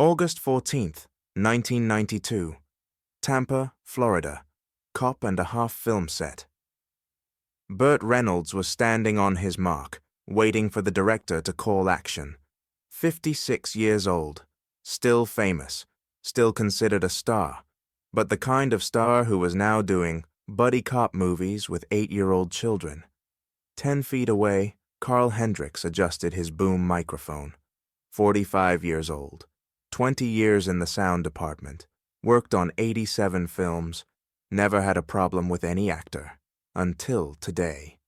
August 14th, 1992. Tampa, Florida. Cop and a half film set. Burt Reynolds was standing on his mark, waiting for the director to call action. 56 years old, still famous, still considered a star, but the kind of star who was now doing buddy cop movies with 8-year-old children. 10 feet away, Hendricks adjusted his boom microphone. 45 years old, 20 years in the sound department, worked on 87 films, never had a problem with any actor, until today.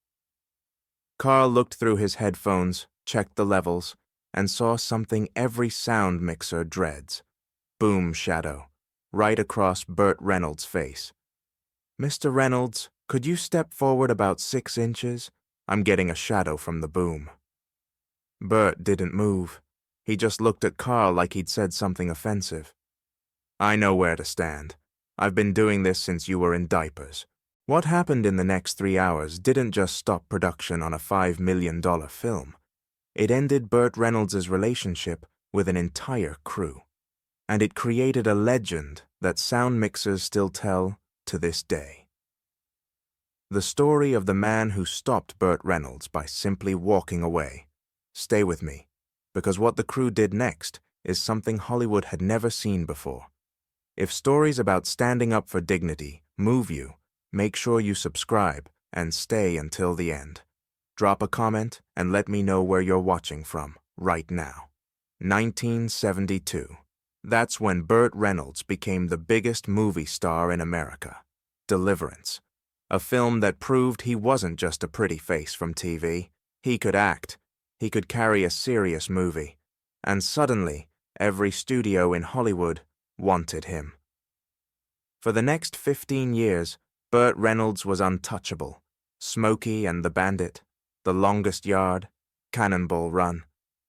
Carl looked through his headphones, checked the levels, and saw something every sound mixer dreads. Boom shadow, right across Burt Reynolds' face. "Mr. Reynolds, could you step forward about 6 inches? I'm getting a shadow from the boom." Burt didn't move. He just looked at Carl like he'd said something offensive. "I know where to stand. I've been doing this since you were in diapers." What happened in the next 3 hours didn't just stop production on a $5 million film. It ended Burt Reynolds' relationship with an entire crew. And it created a legend that sound mixers still tell to this day. The story of the man who stopped Burt Reynolds by simply walking away. Stay with me, because what the crew did next is something Hollywood had never seen before. If stories about standing up for dignity move you, make sure you subscribe and stay until the end. Drop a comment and let me know where you're watching from right now. 1972. That's when Burt Reynolds became the biggest movie star in America. Deliverance. A film that proved he wasn't just a pretty face from TV. He could act. He could carry a serious movie. And suddenly, every studio in Hollywood wanted him. For the next 15 years, Burt Reynolds was untouchable. Smokey and the Bandit, The Longest Yard, Cannonball Run.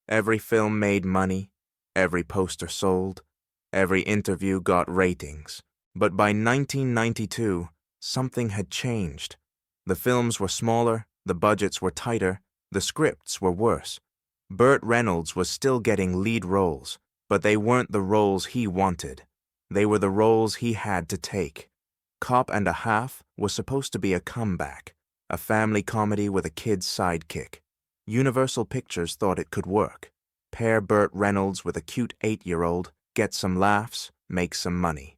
Every film made money. Every poster sold. Every interview got ratings. But by 1992, something had changed. The films were smaller, the budgets were tighter, the scripts were worse. Burt Reynolds was still getting lead roles, but they weren't the roles he wanted. They were the roles he had to take. Cop and a Half was supposed to be a comeback, a family comedy with a kid's sidekick. Universal Pictures thought it could work. Pair Burt Reynolds with a cute 8-year-old, get some laughs, make some money.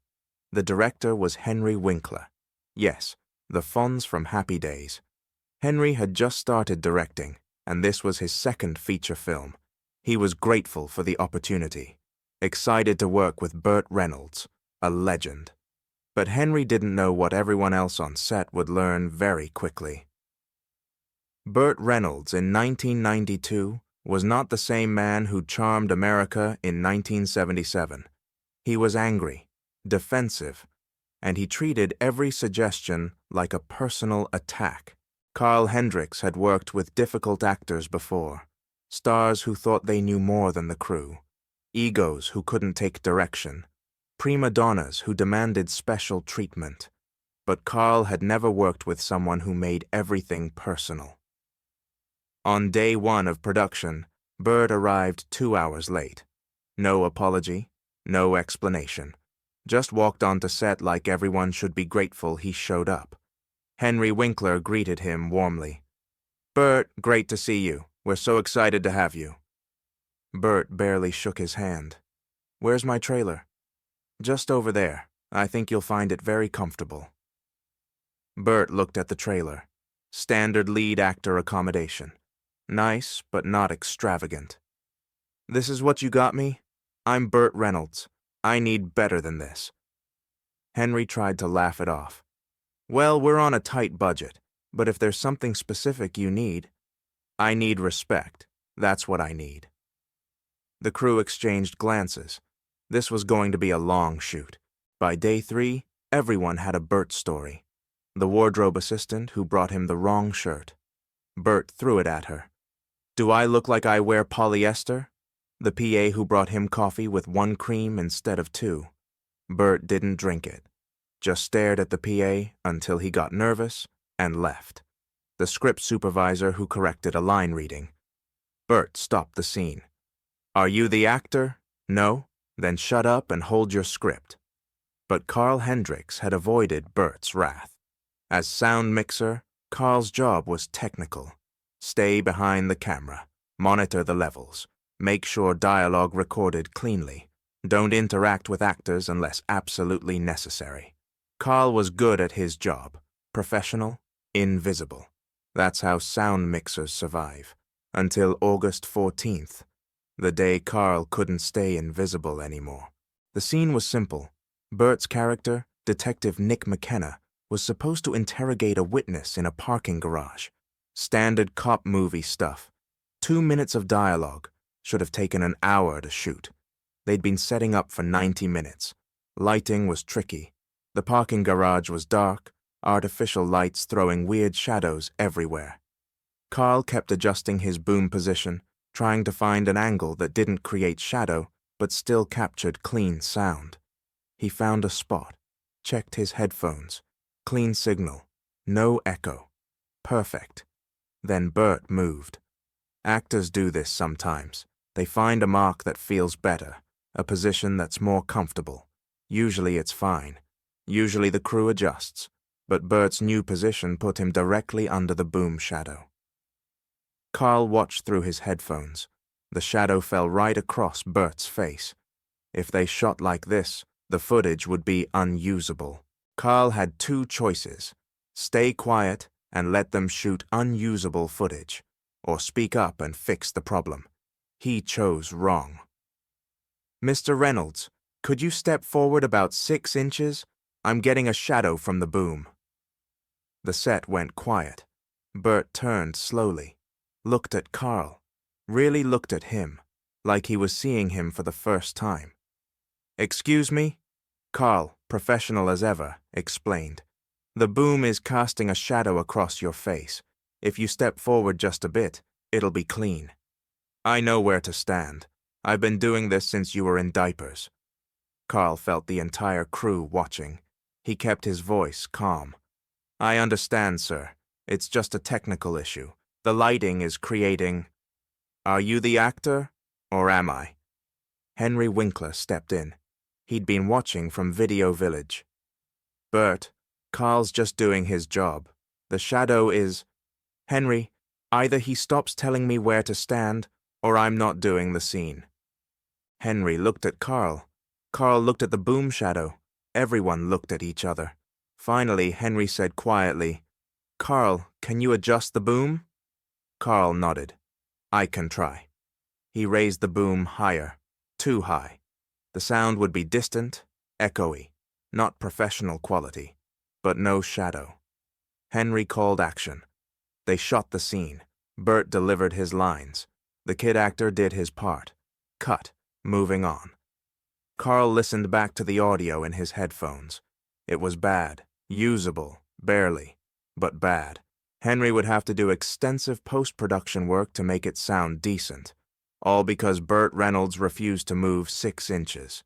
The director was Henry Winkler. Yes, the Fonz from Happy Days. Henry had just started directing, and this was his second feature film. He was grateful for the opportunity, excited to work with Burt Reynolds, a legend. But Henry didn't know what everyone else on set would learn very quickly. Burt Reynolds in 1992 was not the same man who charmed America in 1977. He was angry, defensive, and he treated every suggestion like a personal attack. Hendricks had worked with difficult actors before, stars who thought they knew more than the crew, egos who couldn't take direction, prima donnas who demanded special treatment. But Carl had never worked with someone who made everything personal. On day 1 of production, Burt arrived 2 hours late. No apology, no explanation. Just walked onto set like everyone should be grateful he showed up. Henry Winkler greeted him warmly. "Burt, great to see you. We're so excited to have you." Burt barely shook his hand. "Where's my trailer?" "Just over there. I think you'll find it very comfortable." Burt looked at the trailer. Standard lead actor accommodation. Nice, but not extravagant. "This is what you got me? I'm Burt Reynolds. I need better than this." Henry tried to laugh it off. "Well, we're on a tight budget, but if there's something specific you need..." "I need respect. That's what I need." The crew exchanged glances. This was going to be a long shoot. By day 3, everyone had a Burt story. The wardrobe assistant who brought him the wrong shirt. Burt threw it at her. "Do I look like I wear polyester?" The PA who brought him coffee with 1 cream instead of 2. Burt didn't drink it, just stared at the PA until he got nervous and left. The script supervisor who corrected a line reading. Burt stopped the scene. "Are you the actor? No? Then shut up and hold your script. But Carl Hendricks had avoided Burt's wrath. As sound mixer, Carl's job was technical. Stay behind the camera, monitor the levels, make sure dialogue recorded cleanly. Don't interact with actors unless absolutely necessary. Carl was good at his job, professional, invisible. That's how sound mixers survive. Until August 14th, the day Carl couldn't stay invisible anymore. The scene was simple. Burt's character, Detective Nick McKenna, was supposed to interrogate a witness in a parking garage. Standard cop movie stuff. 2 minutes of dialogue. Should have taken an hour to shoot. They'd been setting up for 90 minutes. Lighting was tricky. The parking garage was dark, artificial lights throwing weird shadows everywhere. Carl kept adjusting his boom position, trying to find an angle that didn't create shadow, but still captured clean sound. He found a spot, checked his headphones. Clean signal, no echo. Perfect. Then Burt moved. Actors do this sometimes. They find a mark that feels better, a position that's more comfortable. Usually it's fine. Usually the crew adjusts. But Burt's new position put him directly under the boom shadow. Carl watched through his headphones. The shadow fell right across Burt's face. If they shot like this, the footage would be unusable. Carl had 2 choices: stay quiet and let them shoot unusable footage, or speak up and fix the problem. He chose wrong. "Mr. Reynolds, could you step forward about 6 inches? I'm getting a shadow from the boom." The set went quiet. Burt turned slowly, looked at Carl, really looked at him, like he was seeing him for the first time. "Excuse me?" Carl, professional as ever, explained. "The boom is casting a shadow across your face. If you step forward just a bit, it'll be clean. I know where to stand. I've been doing this since you were in diapers." Carl felt the entire crew watching. He kept his voice calm. "I understand, sir. It's just a technical issue. The lighting is creating—" "Are you the actor, or am I?" Henry Winkler stepped in. He'd been watching from Video Village. "Burt, Carl's just doing his job. The shadow is—" "Henry, either he stops telling me where to stand, or I'm not doing the scene." Henry looked at Carl. Carl looked at the boom shadow. Everyone looked at each other. Finally, Henry said quietly, "Carl, can you adjust the boom?" Carl nodded. "I can try." He raised the boom higher, too high. The sound would be distant, echoey, not professional quality, but no shadow. Henry called action. They shot the scene. Burt delivered his lines. The kid actor did his part. Cut, moving on. Carl listened back to the audio in his headphones. It was bad, usable, barely, but bad. Henry would have to do extensive post-production work to make it sound decent, all because Burt Reynolds refused to move 6 inches.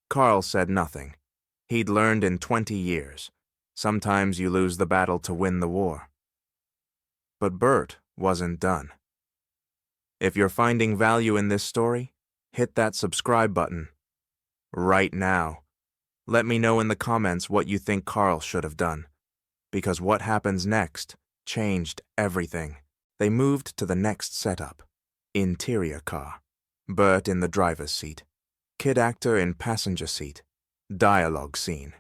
Carl said nothing. He'd learned in 20 years. Sometimes you lose the battle to win the war. But Burt wasn't done. If you're finding value in this story, hit that subscribe button. Right now. Let me know in the comments what you think Carl should have done. Because what happens next changed everything. They moved to the next setup. Interior car. Burt in the driver's seat. Kid actor in passenger seat. Dialogue scene.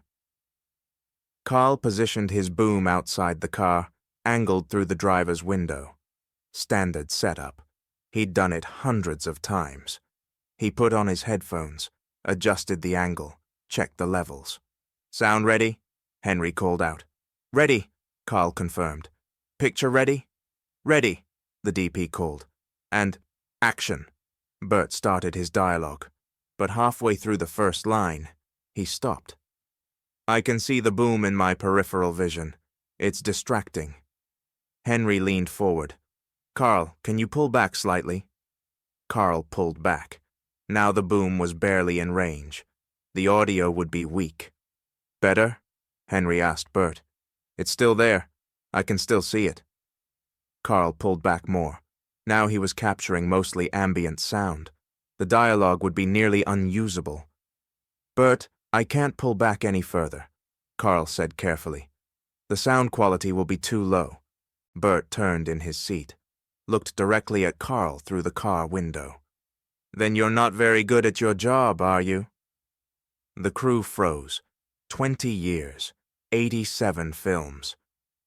Carl positioned his boom outside the car, angled through the driver's window. Standard setup. He'd done it hundreds of times. He put on his headphones, adjusted the angle, checked the levels. "Sound ready?" Henry called out. "Ready," Carl confirmed. "Picture ready?" "Ready," the DP called. And action. Burt started his dialogue, but halfway through the first line, he stopped. "I can see the boom in my peripheral vision. It's distracting." Henry leaned forward. "Carl, can you pull back slightly?" Carl pulled back. Now the boom was barely in range. The audio would be weak. "Better?" Henry asked Burt. "It's still there. I can still see it." Carl pulled back more. Now he was capturing mostly ambient sound. The dialogue would be nearly unusable. Burt, I can't pull back any further, Carl said carefully. The sound quality will be too low. Burt turned in his seat, looked directly at Carl through the car window. Then you're not very good at your job, are you? The crew froze. 20 years, 87 films.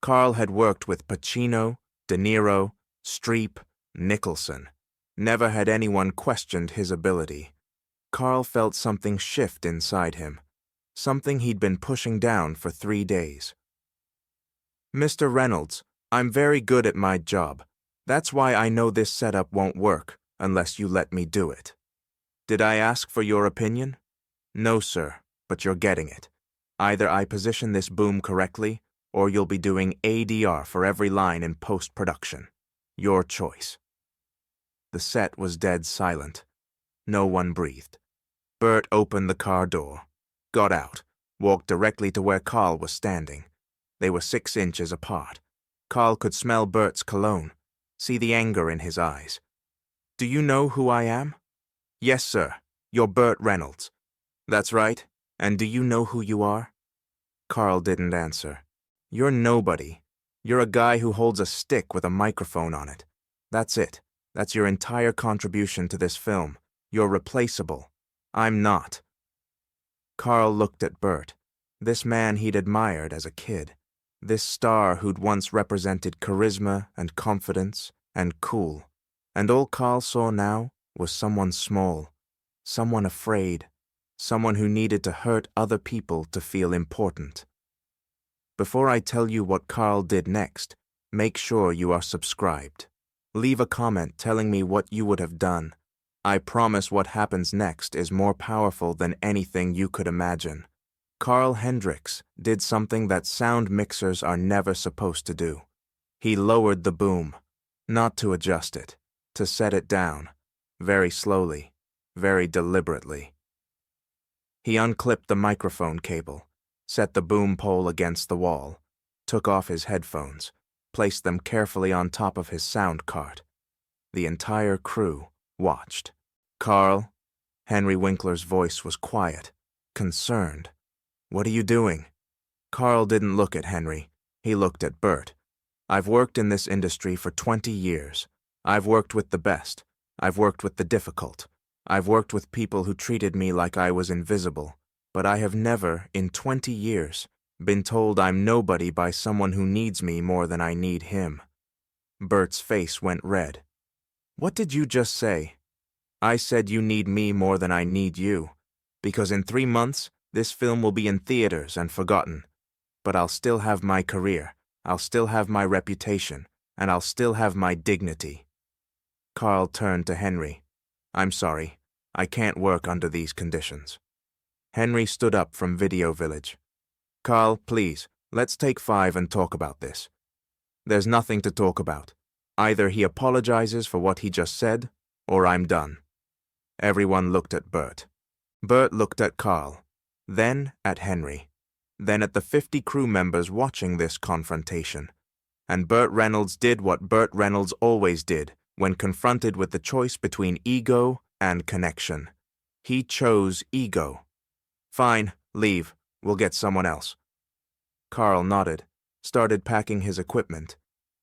Carl had worked with Pacino, De Niro, Streep, Nicholson. Never had anyone questioned his ability. Carl felt something shift inside him, something he'd been pushing down for 3 days. Mr. Reynolds, I'm very good at my job. That's why I know this setup won't work unless you let me do it. Did I ask for your opinion? No, sir, but you're getting it. Either I position this boom correctly, or you'll be doing ADR for every line in post-production. Your choice. The set was dead silent. No one breathed. Burt opened the car door, got out, walked directly to where Carl was standing. They were 6 inches apart. Carl could smell Burt's cologne, see the anger in his eyes. Do you know who I am? Yes, sir. You're Burt Reynolds. That's right. And do you know who you are? Carl didn't answer. You're nobody. You're a guy who holds a stick with a microphone on it. That's it. That's your entire contribution to this film. You're replaceable. I'm not. Carl looked at Burt, this man he'd admired as a kid, this star who'd once represented charisma and confidence and cool. And all Carl saw now was someone small, someone afraid, someone who needed to hurt other people to feel important. Before I tell you what Carl did next, make sure you are subscribed. Leave a comment telling me what you would have done. I promise what happens next is more powerful than anything you could imagine. Carl Hendricks did something that sound mixers are never supposed to do. He lowered the boom, not to adjust it, to set it down, very slowly, very deliberately. He unclipped the microphone cable, set the boom pole against the wall, took off his headphones, placed them carefully on top of his sound cart. The entire crew watched. Carl, Henry Winkler's voice was quiet, concerned. What are you doing? Carl didn't look at Henry. He looked at Burt. I've worked in this industry for 20 years. I've worked with the best. I've worked with the difficult. I've worked with people who treated me like I was invisible. But I have never, in 20 years, been told I'm nobody by someone who needs me more than I need him. Burt's face went red. What did you just say? I said you need me more than I need you, because in 3 months, this film will be in theaters and forgotten. But I'll still have my career, I'll still have my reputation, and I'll still have my dignity. Carl turned to Henry. I'm sorry, I can't work under these conditions. Henry stood up from Video Village. Carl, please, let's take 5 and talk about this. There's nothing to talk about. Either he apologizes for what he just said, or I'm done. Everyone looked at Burt. Burt looked at Carl, then at Henry, then at the 50 crew members watching this confrontation. And Burt Reynolds did what Burt Reynolds always did when confronted with the choice between ego and connection. He chose ego. Fine, leave. We'll get someone else. Carl nodded, started packing his equipment.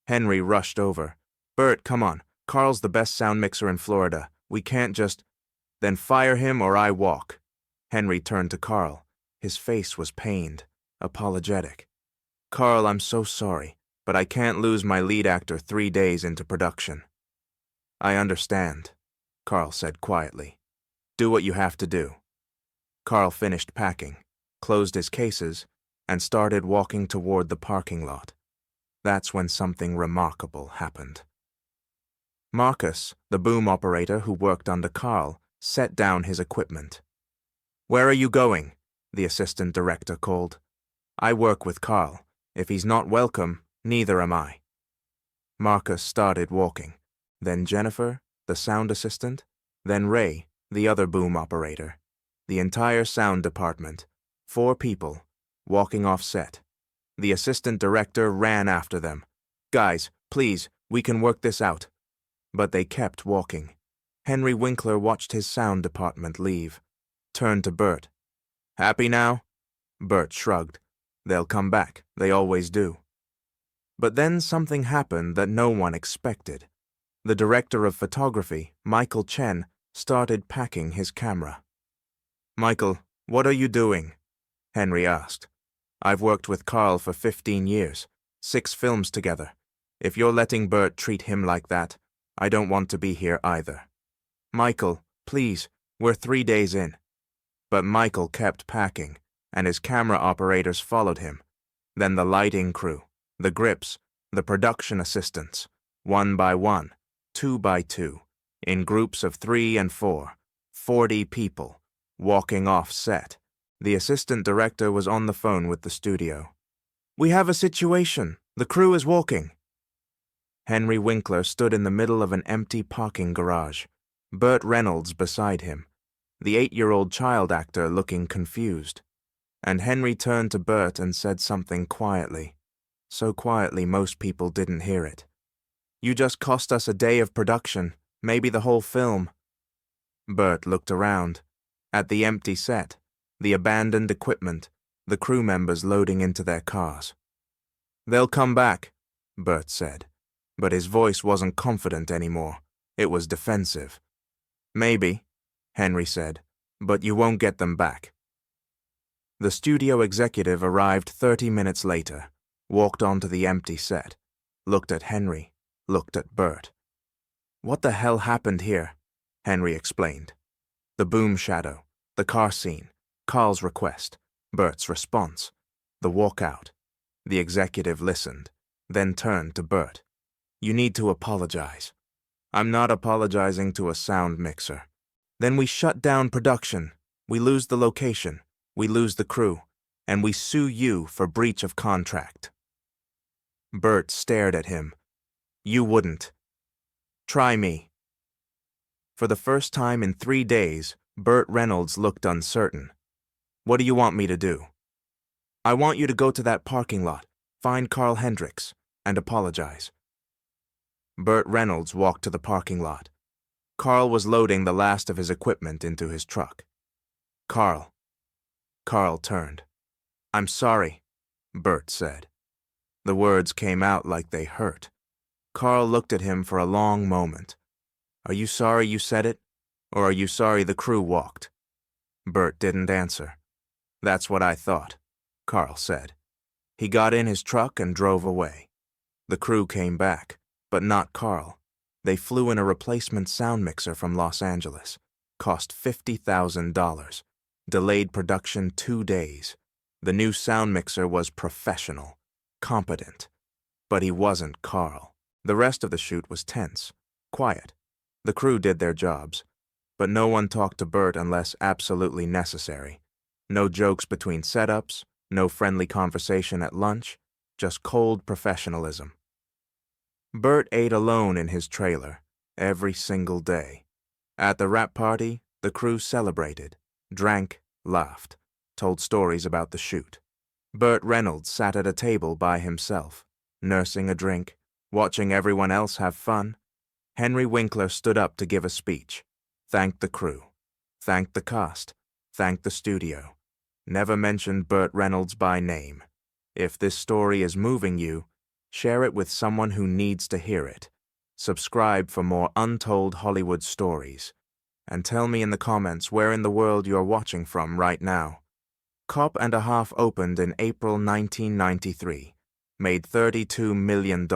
Henry rushed over. Burt, come on. Carl's the best sound mixer in Florida. We can't just... Then fire him or I walk. Henry turned to Carl. His face was pained, apologetic. Carl, I'm so sorry, but I can't lose my lead actor 3 days into production. I understand, Carl said quietly. Do what you have to do. Carl finished packing, closed his cases, and started walking toward the parking lot. That's when something remarkable happened. Marcus, the boom operator who worked under Carl, set down his equipment. Where are you going? The assistant director called. I work with Carl. If he's not welcome, neither am I. Marcus started walking. Then Jennifer, the sound assistant. Then Ray, the other boom operator. The entire sound department, 4 people, walking off set. The assistant director ran after them. Guys, please, we can work this out. But they kept walking. Henry Winkler watched his sound department leave, turned to Burt. Happy now? Burt shrugged. They'll come back. They always do. But then something happened that no one expected. The director of photography, Michael Chen, started packing his camera. Michael, what are you doing? Henry asked. I've worked with Carl for 15 years, 6 films together. If you're letting Burt treat him like that, I don't want to be here either. Michael, please, we're 3 days in. But Michael kept packing, and his camera operators followed him. Then the lighting crew, the grips, the production assistants, 1 by 1, 2 by 2, in groups of 3 and 4, 40 people, walking off set. The assistant director was on the phone with the studio. We have a situation. The crew is walking. Henry Winkler stood in the middle of an empty parking garage, Burt Reynolds beside him, the 8-year-old child actor looking confused. And Henry turned to Burt and said something quietly, so quietly most people didn't hear it. You just cost us a day of production, maybe the whole film. Burt looked around, at the empty set, the abandoned equipment, the crew members loading into their cars. They'll come back, Burt said, but his voice wasn't confident anymore. It was defensive. Maybe, Henry said, but you won't get them back. The studio executive arrived 30 minutes later, walked onto the empty set, looked at Henry, looked at Burt. What the hell happened here? Henry explained. The boom shadow, the car scene, Carl's request, Burt's response, the walkout. The executive listened, then turned to Burt. You need to apologize. I'm not apologizing to a sound mixer. Then we shut down production. We lose the location. We lose the crew. And we sue you for breach of contract. Burt stared at him. You wouldn't. Try me. For the first time in 3 days, Burt Reynolds looked uncertain. What do you want me to do? I want you to go to that parking lot, find Carl Hendricks, and apologize. Burt Reynolds walked to the parking lot. Carl was loading the last of his equipment into his truck. Carl. Carl turned. I'm sorry, Burt said. The words came out like they hurt. Carl looked at him for a long moment. Are you sorry you said it, or are you sorry the crew walked? Burt didn't answer. That's what I thought, Carl said. He got in his truck and drove away. The crew came back, but not Carl. They flew in a replacement sound mixer from Los Angeles. Cost $50,000. Delayed production 2 days. The new sound mixer was professional, competent. But he wasn't Carl. The rest of the shoot was tense, quiet. The crew did their jobs, but no one talked to Burt unless absolutely necessary. No jokes between setups, no friendly conversation at lunch, just cold professionalism. Burt ate alone in his trailer, every single day. At the wrap party, the crew celebrated, drank, laughed, told stories about the shoot. Burt Reynolds sat at a table by himself, nursing a drink, watching everyone else have fun. Henry Winkler stood up to give a speech, thanked the crew, thanked the cast, thanked the studio. Never mentioned Burt Reynolds by name. If this story is moving you, share it with someone who needs to hear it. Subscribe for more untold Hollywood stories. And tell me in the comments where in the world you're watching from right now. Cop and a Half opened in April 1993. Made $32 million.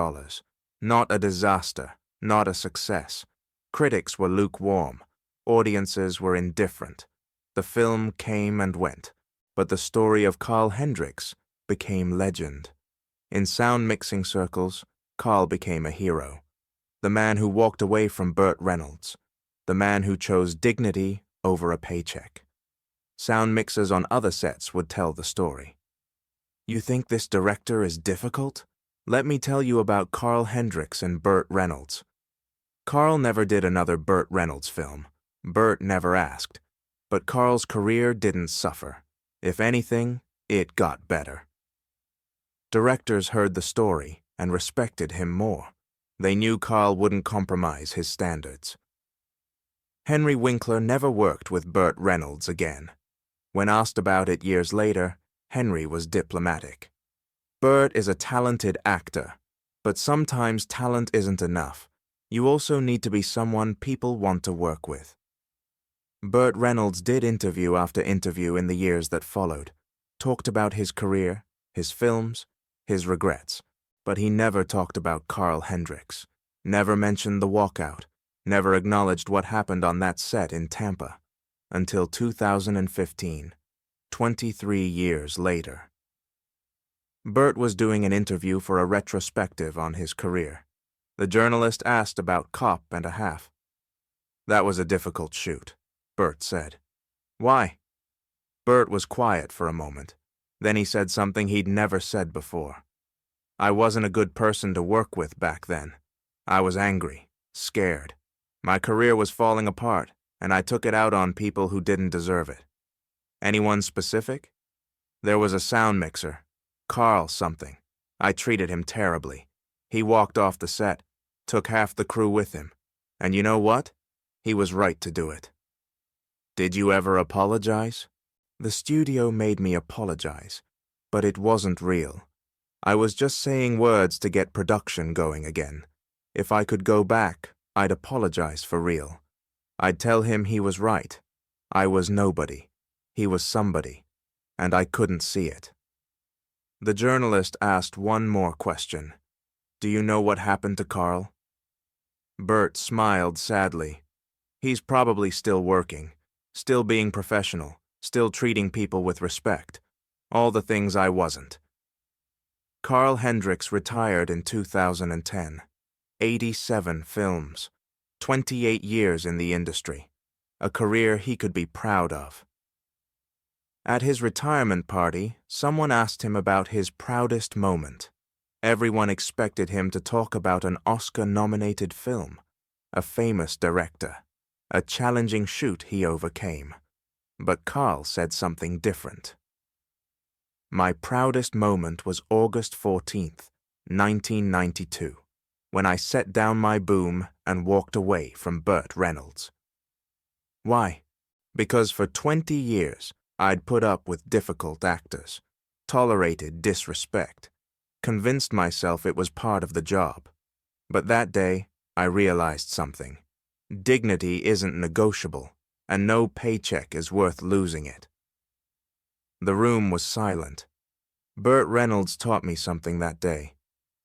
Not a disaster, not a success. Critics were lukewarm. Audiences were indifferent. The film came and went. But the story of Carl Hendricks became legend. In sound mixing circles, Carl became a hero. The man who walked away from Burt Reynolds. The man who chose dignity over a paycheck. Sound mixers on other sets would tell the story. You think this director is difficult? Let me tell you about Carl Hendricks and Burt Reynolds. Carl never did another Burt Reynolds film. Burt never asked. But Carl's career didn't suffer. If anything, it got better. Directors heard the story and respected him more. They knew Carl wouldn't compromise his standards. Henry Winkler never worked with Burt Reynolds again. When asked about it years later, Henry was diplomatic. Burt is a talented actor, but sometimes talent isn't enough. You also need to be someone people want to work with. Burt Reynolds did interview after interview in the years that followed, talked about his career, his films, his regrets, but he never talked about Carl Hendricks, never mentioned the Walkout, never acknowledged what happened on that set in Tampa, until 2015, 23 years later. Burt was doing an interview for a retrospective on his career. The journalist asked about Cop and a Half. "That was a difficult shoot," Burt said. "Why?" Burt was quiet for a moment. Then he said something he'd never said before. "I wasn't a good person to work with back then. I was angry, scared. My career was falling apart, and I took it out on people who didn't deserve it." "Anyone specific?" "There was a sound mixer, Carl something. I treated him terribly. He walked off the set, took half the crew with him. And you know what? He was right to do it." "Did you ever apologize?" "The studio made me apologize, but it wasn't real. I was just saying words to get production going again. If I could go back, I'd apologize for real. I'd tell him he was right. I was nobody. He was somebody. And I couldn't see it." The journalist asked one more question. "Do you know what happened to Carl?" Burt smiled sadly. "He's probably still working, still being professional, still treating people with respect. All the things I wasn't." Carl Hendricks retired in 2010. 87 films, 28 years in the industry, a career he could be proud of. At his retirement party, someone asked him about his proudest moment. Everyone expected him to talk about an Oscar-nominated film, a famous director, a challenging shoot he overcame. But Carl said something different. "My proudest moment was August 14th, 1992, when I set down my boom and walked away from Burt Reynolds." Why? Because for 20 years, I'd put up with difficult actors, tolerated disrespect, convinced myself it was part of the job. But that day, I realized something. Dignity isn't negotiable, and no paycheck is worth losing it. The room was silent. Burt Reynolds taught me something that day.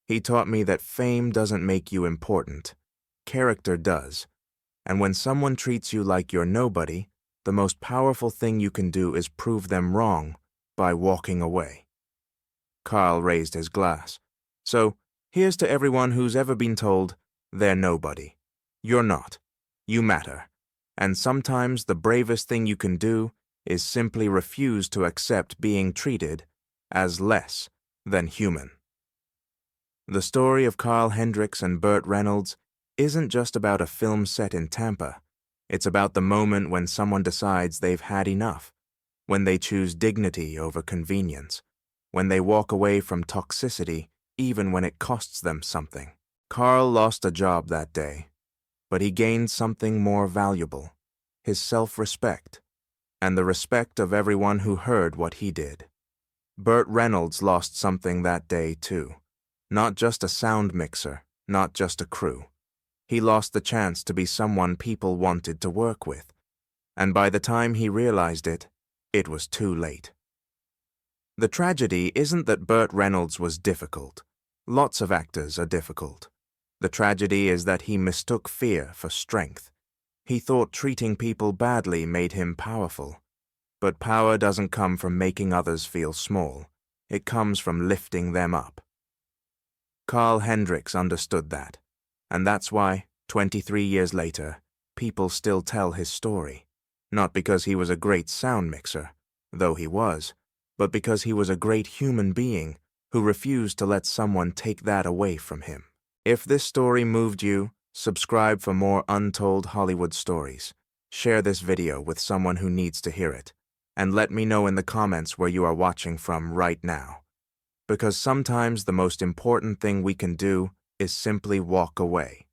He taught me that fame doesn't make you important. Character does. And when someone treats you like you're nobody, the most powerful thing you can do is prove them wrong by walking away. Carl raised his glass. "So, here's to everyone who's ever been told, they're nobody. You're not. You matter. And sometimes the bravest thing you can do is simply refuse to accept being treated as less than human." The story of Carl Hendricks and Burt Reynolds isn't just about a film set in Tampa. It's about the moment when someone decides they've had enough, when they choose dignity over convenience, when they walk away from toxicity even when it costs them something. Carl lost a job that day, but he gained something more valuable, his self-respect, and the respect of everyone who heard what he did. Burt Reynolds lost something that day too. Not just a sound mixer, not just a crew. He lost the chance to be someone people wanted to work with, and by the time he realized it, it was too late. The tragedy isn't that Burt Reynolds was difficult. Lots of actors are difficult. The tragedy is that he mistook fear for strength. He thought treating people badly made him powerful. But power doesn't come from making others feel small. It comes from lifting them up. Carl Hendricks understood that. And that's why, 23 years later, people still tell his story. Not because he was a great sound mixer, though he was, but because he was a great human being who refused to let someone take that away from him. If this story moved you, subscribe for more untold Hollywood stories. Share this video with someone who needs to hear it. And let me know in the comments where you are watching from right now. Because sometimes the most important thing we can do is simply walk away.